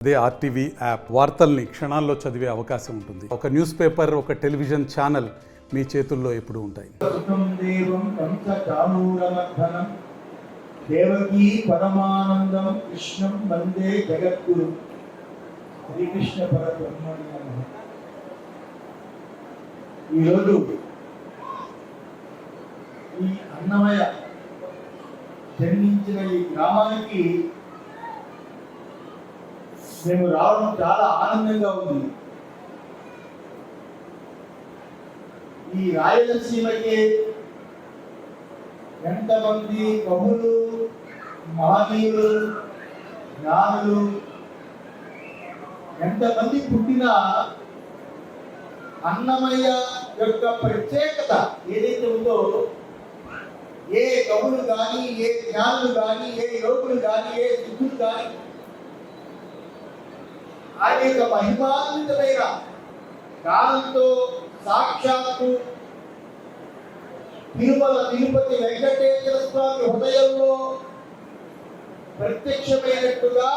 అదే RTV app వార్తల్ని క్షణాల్లో చదివే అవకాశం ఉంటుంది. ఒక న్యూస్ పేపర్, ఒక టెలివిజన్ ఛానల్ మీ చేతుల్లో ఎప్పుడూ ఉంటాయి. దేవకీ పరమానందం కృష్ణం వందే జగద్గురు శ్రీకృష్ణ పరబ్రహ్మణి నమః. ఈరోజు ఈ అన్నమయ్య జన్మించిన ఈ గ్రామానికి మేము రావడం చాలా ఆనందంగా ఉంది. ఈ రాయలసీమకి ఎంతమంది కవులు, మహనీయులు, జ్ఞానులు ఎంతమంది పుట్టినా అన్నమయ్య యొక్క ప్రత్యేకత ఏదైతే ఉందో, ఏ కవులు కానీ, ఏ జ్ఞానులు కానీ, ఏ యోగులు కానీ, ఏ సిద్ధులు కానీ ఆయన యొక్క మహిమాన్వితమైన గానంతో సాక్షాత్తు తిరుపతి వెంకటేశ్వర స్వామి హృదయంలో ప్రత్యక్షమైనట్టుగా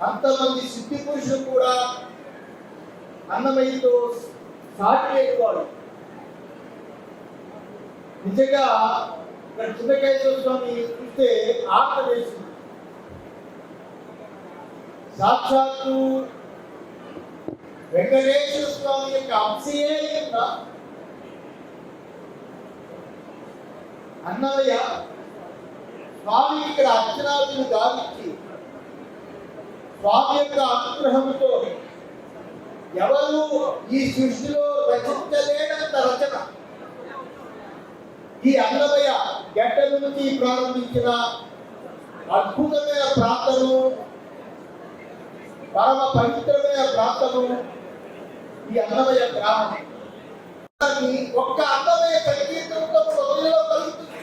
అంతమంది సిద్ధి పురుషులు కూడా అన్నమయ్యతో సాటి లేనివాడు. నిజంగా ఇక్కడ చిన్నకేశ్వర స్వామి చూస్తే ఆత్మ వేసింది. సాక్షాత్తు వెంకటేశ్వర స్వామి యొక్క అంశయే ఉందా అన్నమయ్య స్వామి ఇక్కడ అర్చనాదులు గావించి స్వామి యొక్క అనుగ్రహంతో ఎవరు ఈ సృష్టిలో రచించలేనంత రచన ఈ అన్నమయ్య గడ్డ నుంచి ప్రారంభించిన అద్భుతమైన ప్రాంతము, పరమ పవిత్రమైన ప్రాంతము ఈ అన్నమయ్య గ్రామం. ఒక్క అన్నమయ్య సంకీర్తనతో హృదయంలో కలుగుతుంది.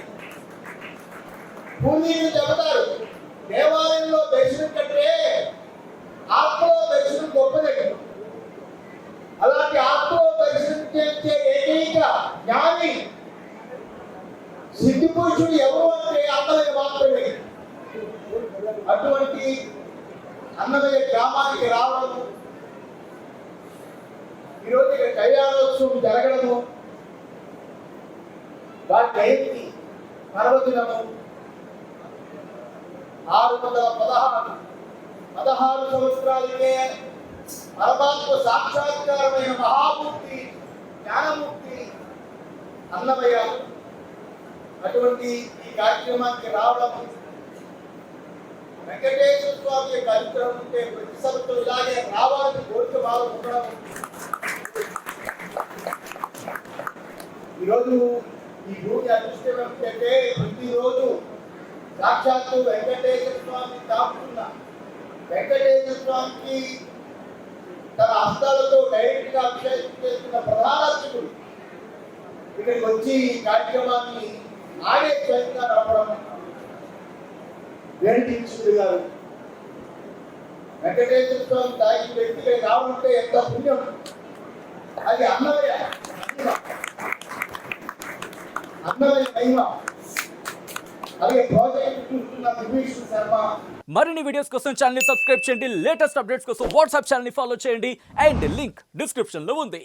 పూర్వీకులు చెబుతారు, దేవాలయంలో దర్శనం కంటే ఆత్మలో దర్శనం గొప్పది. అలాంటి ఆత్మలో దర్శనం చేసే ఏకైక జ్ఞాని సిద్ధి పురుషుడు ఎవరు అంటే అన్నమయ్య మాత్రమే. అటువంటి అన్నమయ్య గ్రామానికి రావడము, ఈరోజు ఇక్కడ కళ్యాణోత్సవం జరగడము, వారి జయంతి పర్వదినము 616 సంవత్సరాలకే పరమాత్మ సాక్షాత్కారమైన మహామూర్తి, జ్ఞానమూర్తి అన్నమయ్య. అటువంటి ఈ కార్యక్రమానికి రావడం, వెంకటేశ్వర స్వామి యొక్క అనుగ్రహం ఉంటే ప్రతి సంవత్సరం ఇలాగే రావాలని కోరిక బాగా ఉండడం. ఈరోజు ఈ భూమి అదృష్టం ఏమిటంటే ప్రతిరోజు సాక్షాత్తు వెంకటేశ్వర స్వామిని తాకుతున్న వెంకటేశ్వర స్వామికి తన హస్తాలతో డైరెక్ట్ గా అభిషేకం చేస్తున్న ప్రధాన అర్చకుడు ఇక్కడికి వచ్చి ఈ కార్యక్రమాన్ని ఆడే స్వయంగా నడపడం. వేణుదీక్షితుడు గారు వెంకటేశ్వర స్వామి తాగిన వ్యక్తిగా రావాలంటే ఎంత పుణ్యం. అది అన్నమయ్య మహిమ. అలాగే ప్రాజెక్ట్ చూస్తున్న విభీషణ్ శర్మ. మరిన్ని వీడియోస్ కోసం ఛానల్ ని సబ్స్క్రైబ్ చేయండి. లేటెస్ట్ అప్డేట్స్ కోసం వాట్సాప్ ఛానల్ ని ఫాలో చేయండి. అండ్ లింక్ డిస్క్రిప్షన్ లో ఉంది.